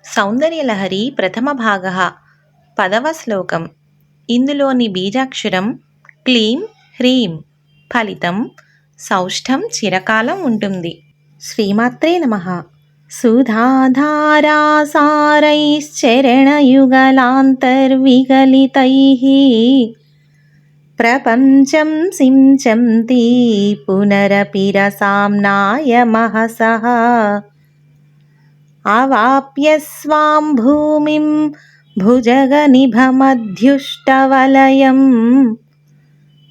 సౌందర్యలహరి ప్రథమ భాగః 10వ శ్లోకం. ఇందులోని బీజాక్షరం క్లీం హ్రీం. ఫలితం సౌష్ఠం చిరకాలం ఉంటుంది. శ్రీమాత్రే నమః. సుధాధారాసారైశ్చరణయుగలాంతర్విగలితైః ప్రపంచం సించంతి పునరపి రసామ్నాయ మహసః అవాప్య స్వాం భూమిం భుజగనిభమధ్యుష్టవలయం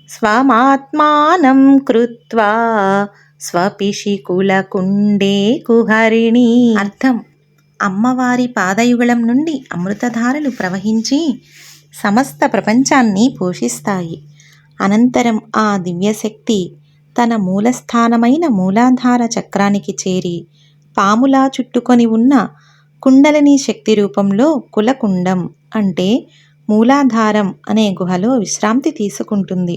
స్వమాత్మానం కృత్వా స్వపిశికులకుండే కుహరిణి. అర్థం: అమ్మవారి పాదయుగళం నుండి అమృతధారలు ప్రవహించి సమస్త ప్రపంచాన్ని పోషిస్తాయి. అనంతరం ఆ దివ్యశక్తి తన మూలస్థానమైన మూలాధార చక్రానికి చేరి పాములా చుట్టుకొని ఉన్న కుండలిని శక్తి రూపంలో కులకుండం అంటే మూలాధారం అనే గుహలో విశ్రాంతి తీసుకుంటుంది.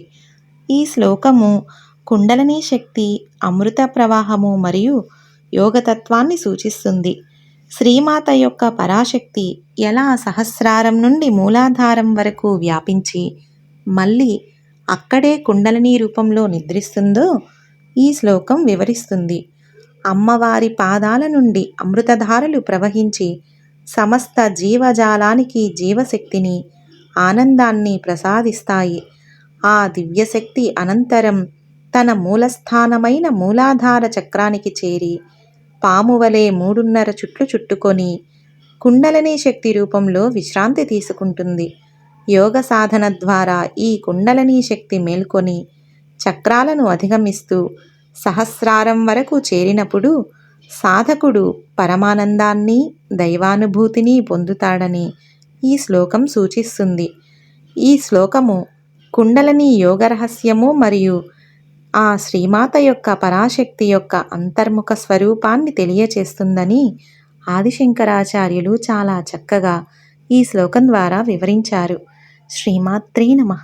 ఈ శ్లోకము కుండలిని శక్తి, అమృత ప్రవాహము మరియు యోగతత్వాన్ని సూచిస్తుంది. శ్రీమాత యొక్క పరాశక్తి ఎలా సహస్రారం నుండి మూలాధారం వరకు వ్యాపించి మళ్ళీ అక్కడే కుండలిని రూపంలో నిద్రిస్తుందో ఈ శ్లోకం వివరిస్తుంది. అమ్మవారి పాదాల నుండి అమృతధారలు ప్రవహించి సమస్త జీవజాలానికి జీవశక్తిని, ఆనందాన్ని ప్రసాదిస్తాయి. ఆ దివ్యశక్తి అనంతరం తన మూలస్థానమైన మూలాధార చక్రానికి చేరి పామువలే 3.5 చుట్లు చుట్టుకొని కుండలిని శక్తి రూపంలో విశ్రాంతి తీసుకుంటుంది. యోగ సాధన ద్వారా ఈ కుండలిని శక్తి మేల్కొని చక్రాలను అధిగమిస్తూ సహస్రారం వరకు చేరినప్పుడు సాధకుడు పరమానందాన్ని, దైవానుభూతిని పొందుతాడని ఈ శ్లోకం సూచిస్తుంది. ఈ శ్లోకము కుండలిని యోగ రహస్యము మరియు ఆ శ్రీమాత యొక్క పరాశక్తి యొక్క అంతర్ముఖ స్వరూపాన్ని తెలియచేస్తుందని ఆదిశంకరాచార్యులు చాలా చక్కగా ఈ శ్లోకం ద్వారా వివరించారు. శ్రీమాత్రే నమః.